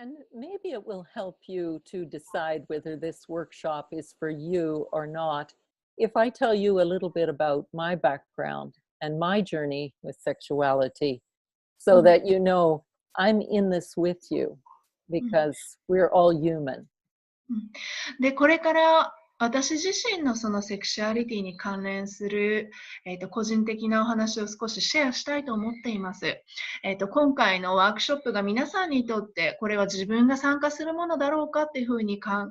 And maybe it will help you to decide whether this workshop is for you or not. If I tell you a little bit about my background and my journey with sexuality, う so ん that you know I'm in this with you うん because we're all human. うんで、これから私自身のそのセクシュアリティに関連する、個人的なお話を少しシェアしたいと思っています。今回のワークショップが皆さんにとってこれは自分が参加するものだろうかっていうふうに考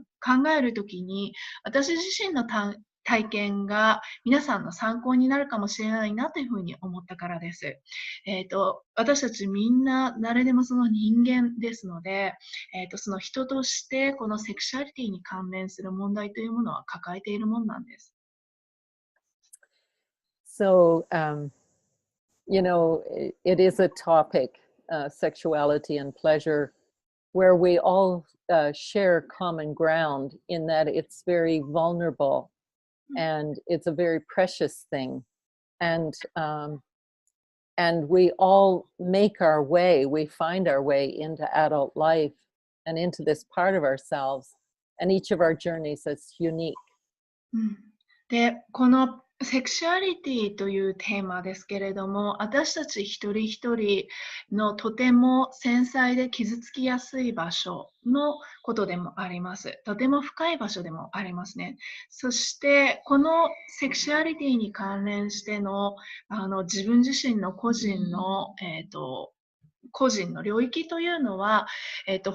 えるときに、私自身の体験が皆さんの参考になるかもしれないなというふうに思ったからです。私たちみんな誰でもその人間ですので、その人としてこのセクシュアリティに関連する問題というものは抱えているものなんです。So, it is a topic, sexuality and pleasure, where we all share common ground in that it's very vulnerable and it's a very precious thing. And we all make our way, we find our way into adult life and into this part of ourselves. And each of our journeys is unique. で、このセクシュアリティというテーマですけれども、私たち一人一人のとても繊細で傷つきやすい場所のことでもあります。とても深い場所でもありますね。そして、このセクシュアリティに関連しての、自分自身の個人の領域というのは、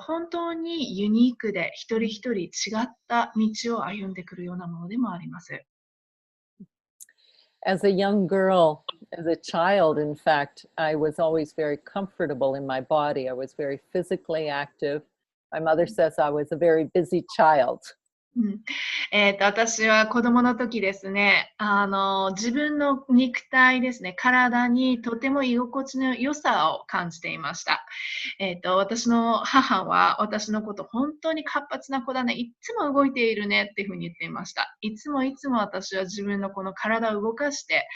本当にユニークで一人一人違った道を歩んでくるようなものでもあります。As a young girl, as a child, in fact, I was always very comfortable in my body. I was very physically active. My mother says I was a very busy child. 私は子供の時ですね、自分の肉体ですね、体にとても居心地の良さを感じていました。私の母は私のこと本当に活発な子だね、いつも動いているねっていうふうに言っていました。いつもいつも私は自分のこの体を動かして、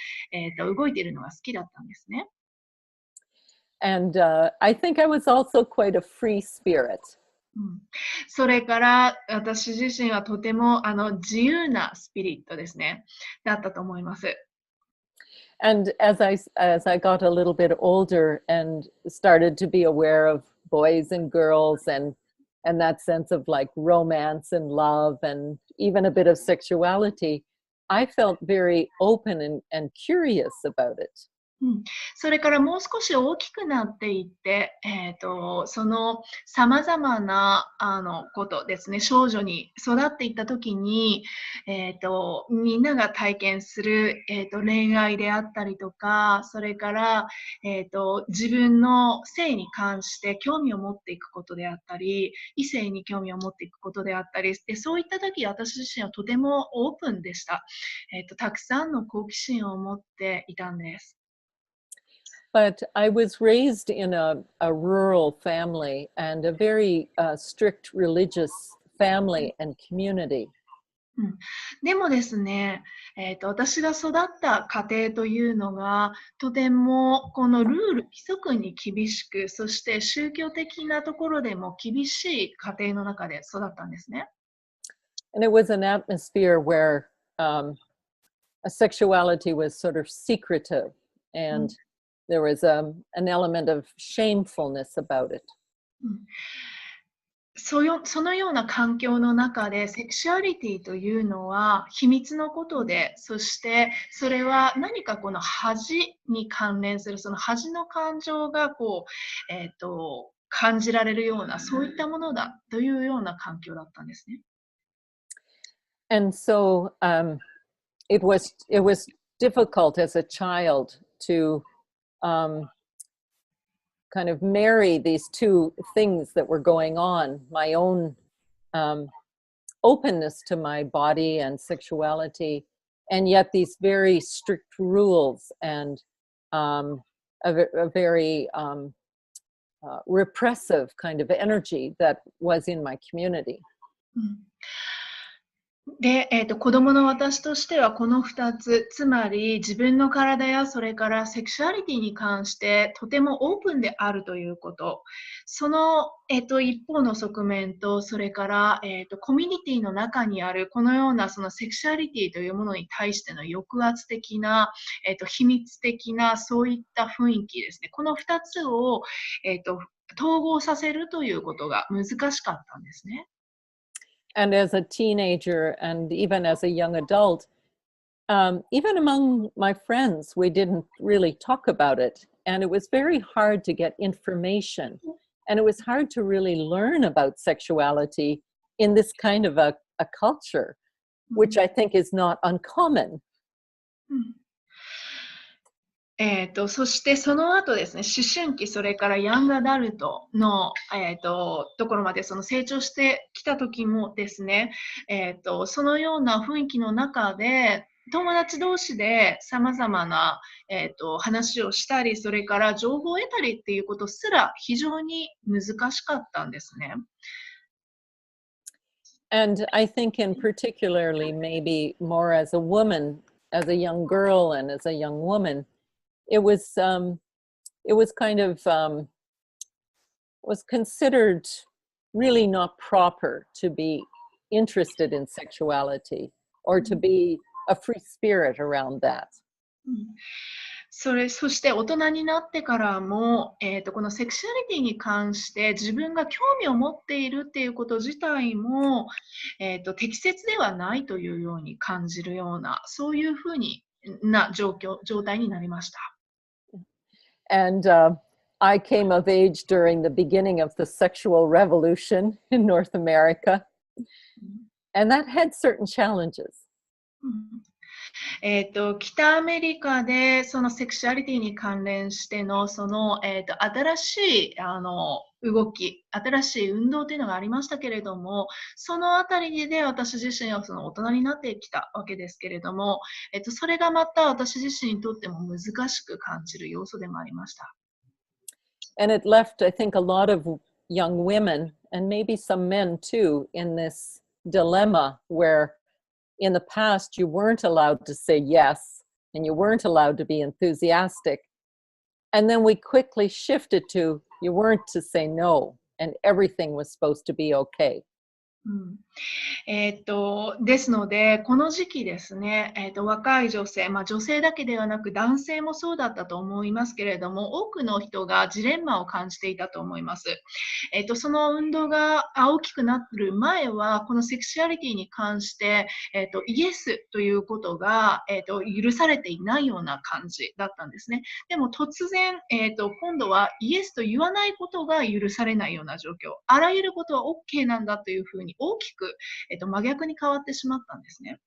動いているのが好きだったんですね。And I think I was also quite a free spirit. それから私自身はとても自由なスピリットですね、だったと思います。And as I got a little bit older and started to be aware of boys and girls and that sense of like romance and love and even a bit of sexuality, I felt very open and curious about it. それからもう少し大きくなっていって、その様々なことですね、少女に育っていったときに、みんなが体験する、恋愛であったりとか、それから、自分の性に関して興味を持っていくことであったり、異性に興味を持っていくことであったり、でそういったとき私自身はとてもオープンでした。たくさんの好奇心を持っていたんです。But I was raised in a rural family and a very strict religious family and community. でもですね、私が育った家庭というのが、とてもこのルール、規則に厳しく、そして宗教的なところでも厳しい家庭の中で育ったんですね。And it was an atmosphere where sexuality was sort of secretive and there was an element of shamefulness about it. そのような環境の中で、セクシュアリティというのは秘密のことで、そしてそれは何かこの恥に関連する、その恥の感情が感じられるような、そういったものだというような環境だったんですね。And so it was difficult as a child to kind of marry these two things that were going on, my own openness to my body and sexuality, and yet these very strict rules and a very repressive kind of energy that was in my community. で、子供の私としてはこの2つ、つまり自分の体やそれからセクシュアリティに関してとてもオープンであるということ、その、一方の側面と、それから、コミュニティの中にあるこのようなそのセクシュアリティというものに対しての抑圧的な、秘密的なそういった雰囲気ですね。この2つを、統合させるということが難しかったんですね。And as a teenager and even as a young adult, even among my friends, we didn't really talk about it. And it was very hard to get information. And it was hard to really learn about sexuality in this kind of a culture, which I think is not uncommon. そしてその後ですね、思春期、それからヤングアダルトの、ところまでその成長してきた時もですね、そのような雰囲気の中で、友達同士で様々な、話をしたり、それから情報を得たりっていうことすら非常に難しかったんですね。And I think in particularly maybe more as a woman, as a young girl and as a young woman, it was kind of was considered really not proper to be interested in sexuality or to be a free spirit around that. そして大人になってからも、このセクシュアリティに関して自分が興味を持っているっていうこと自体も、適切ではないというように感じるような、そういうふうな状態になりました。And I came of age during the beginning of the sexual revolution in North America, and that had certain challenges. 北アメリカでそのセクシュアリティに関連してのその、新しい動き、新しい運動というのがありましたけれども、そのあたりで私自身はその大人になってきたわけですけれども、それがまた私自身にとっても難しく感じる要素でもありました。And it left, I think, a lot of young women and maybe some men too in this dilemma where in the past you weren't allowed to say yes and you weren't allowed to be enthusiastic. And then we quickly shifted to you weren't to say no and everything was supposed to be okay. ですので、この時期ですね、若い女性、女性だけではなく男性もそうだったと思いますけれども、多くの人がジレンマを感じていたと思います。その運動が大きくなる前は、このセクシュアリティに関して、イエスということが、許されていないような感じだったんですね。でも突然、今度はイエスと言わないことが許されないような状況。あらゆることは OK なんだというふうに大きく、真逆に変わってしまったんですね。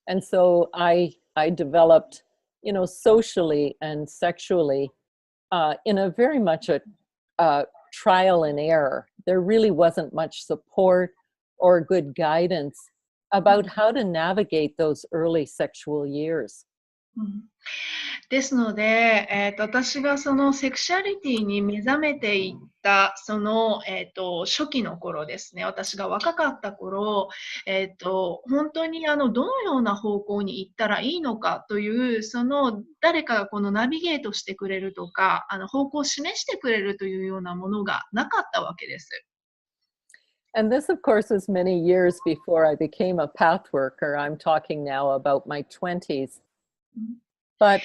And so I developed, socially and sexually in a very much a trial and error. There really wasn't much support or good guidance about how to navigate those early sexual years. ですので、私がそのセクシャリティに目覚めていったその、初期の頃ですね、私が若かった頃、本当にどのような方向に行ったらいいのかという、その誰かがこのナビゲートしてくれるとか、方向を示してくれるというようなものがなかったわけです。And this, of course, was many years before I became a path worker. I'm talking now about my 20s. But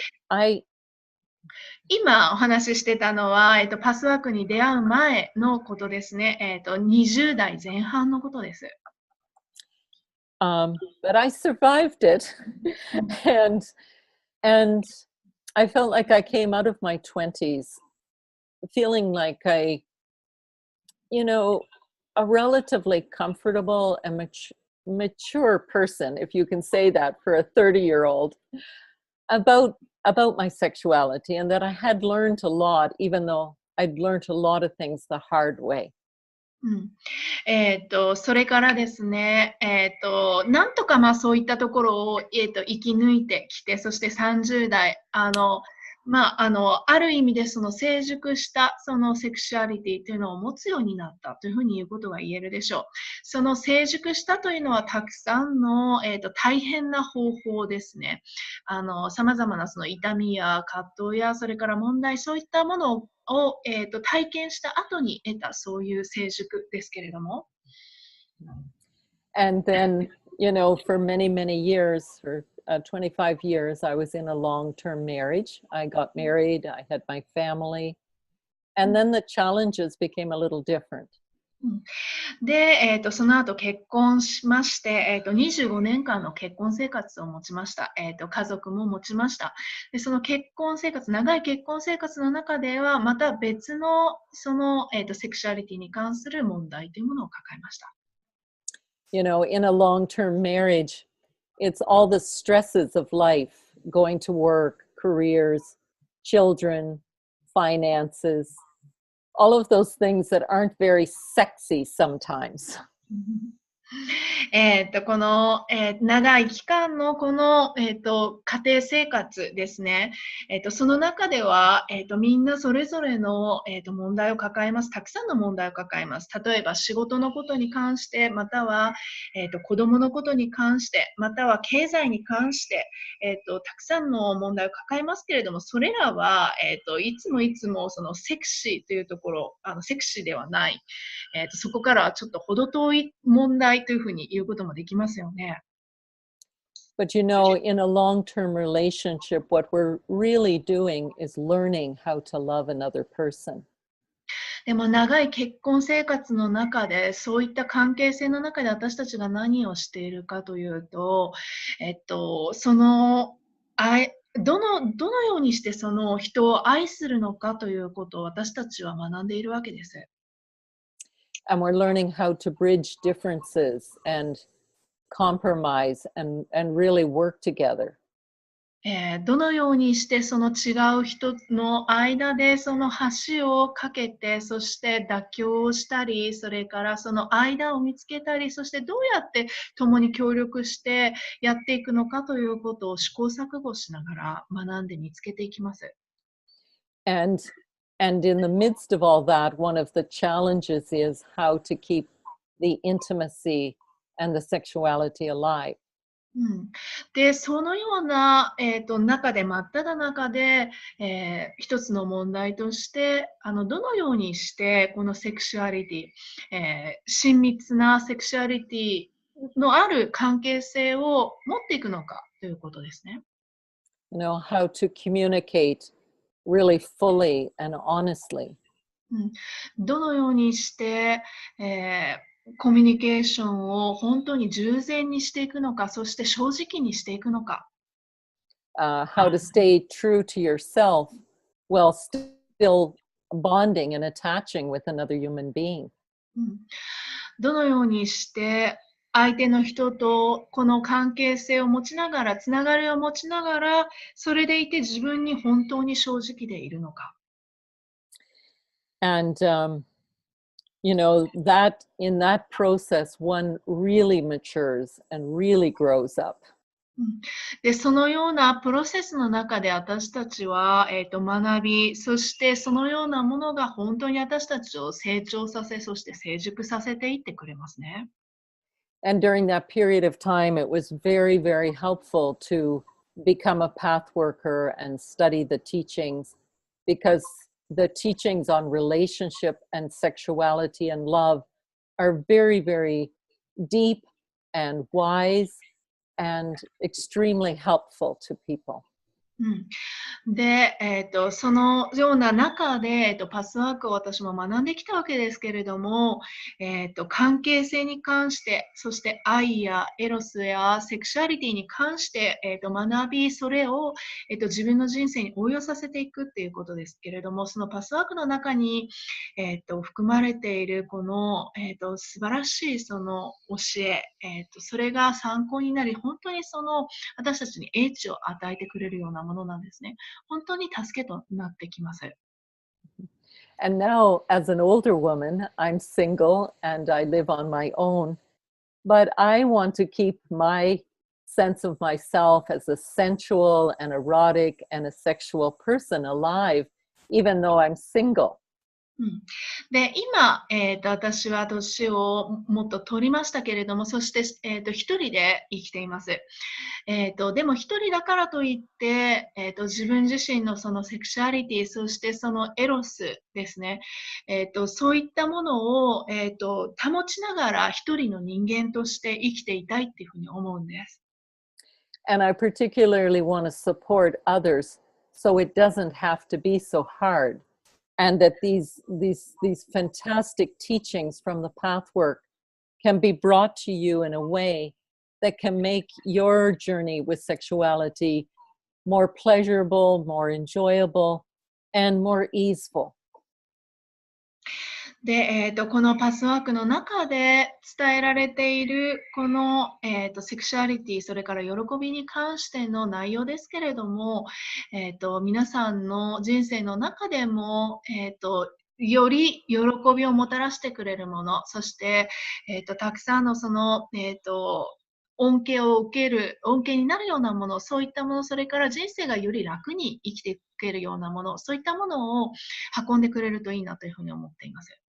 今お話ししてたのは、パスワークに出会う前のことですね。20代前半のことです。but I survived it. and I felt like I came out of my 20s feeling like a relatively comfortable and mature person, if you can say that for a 30-year-old, about my sexuality, and that I had learned a lot, even though I'd learned a lot of things the hard way. それからですね、なんとかそういったところを、生き抜いてきて、そして30代、ある意味でその成熟したそのセクシュアリティというのを持つようになったというふうに言うことが言えるでしょう。その成熟したというのはたくさんの、大変な方法ですね。様々なその痛みや葛藤やそれから問題、そういったものを、体験した後に得たそういう成熟ですけれども。And then, for many, many years, for 25 years, I was in a long-term marriage. I got married, I had my family, and then the challenges became a little different. で、その後結婚しまして、25年間の結婚生活を持ちました。家族も持ちました。で、その結婚生活、長い結婚生活の中では、また別の、その、セクシュアリティに関する問題というものを抱えました。In a long-term marriage, it's all the stresses of life, going to work, careers, children, finances, all of those things that aren't very sexy sometimes. この、長い期間のこの、家庭生活ですね。その中では、みんなそれぞれの、問題を抱えます。たくさんの問題を抱えます。例えば仕事のことに関して、または、子供のことに関して、または経済に関して、たくさんの問題を抱えますけれども、それらは、いつもいつもそのセクシーというところ、セクシーではない。そこからはちょっと程遠い問題というふうに言うこともできますよね。But in a long-term relationship, what we're really doing is learning how to love another person. でも長い結婚生活の中で、そういった関係性の中で私たちが何をしているかというと、その、どのようにしてその人を愛するのかということを私たちは学んでいるわけです。And we're learning how to bridge differences and compromise and really work together. どのようにしてその違う人の間でその橋を架けて、そして妥協をしたり、それからその間を見つけたり、そしてどうやって共に協力してやっていくのかということを試行錯誤しながら学んで見つけていきます。And and in the midst of all that, one of the challenges is how to keep the intimacy and the sexuality alive. で、そのような、中で、真っ只中で、一つの問題として、どのようにして、このセクシュアリティ、親密なセクシュアリティのある関係性を持っていくのかということですね。How to communicate really fully and honestly. どのようにして、コミュニケーションを本当に従前にしていくのか、そして正直にしていくのか。How to stay true to yourself while still bonding and attaching with another human being. どのようにして相手の人とこの関係性を持ちながら、つながりを持ちながら、それでいて自分に本当に正直でいるのか。And that in that process, one really matures and really grows up. で、そのようなプロセスの中で私たちは、学び、そしてそのようなものが本当に私たちを成長させ、そして成熟させていってくれますね。And during that period of time, it was very, very helpful to become a path worker and study the teachings, because the teachings on relationship and sexuality and love are very, very deep and wise and extremely helpful to people. で、そのような中で、パスワークを私も学んできたわけですけれども、関係性に関して、そして愛やエロスやセクシュアリティに関して、学び、それを、自分の人生に応用させていくっていうことですけれども、そのパスワークの中に、含まれているこの、素晴らしいその教え、それが参考になり、本当にその私たちに英知を与えてくれるようなものなんですね。本当に助けとなってきます。And now, as an older woman, I'm single and I live on my own, but I want to keep my sense of myself as a sensual and erotic and a sexual person alive, even though I'm single. うん、で、今、私は年をもっと取りましたけれども、そして、一人で生きています。でも一人だからといって、自分自身のそのセクシュアリティ、そしてそのエロスですね、そういったものを、保ちながら一人の人間として生きていたいっていうふうに思うんです。And I particularly want to support others so it doesn't have to be so hard. And that these fantastic teachings from the pathwork can be brought to you in a way that can make your journey with sexuality more pleasurable, more enjoyable, and more easeful. で、このパスワークの中で伝えられているこの、セクシュアリティ、それから喜びに関しての内容ですけれども、皆さんの人生の中でも、より喜びをもたらしてくれるもの、そして、たくさんのその、恩恵を受ける、恩恵になるようなもの、そういったもの、それから人生がより楽に生きていけるようなもの、そういったものを運んでくれるといいなというふうに思っています。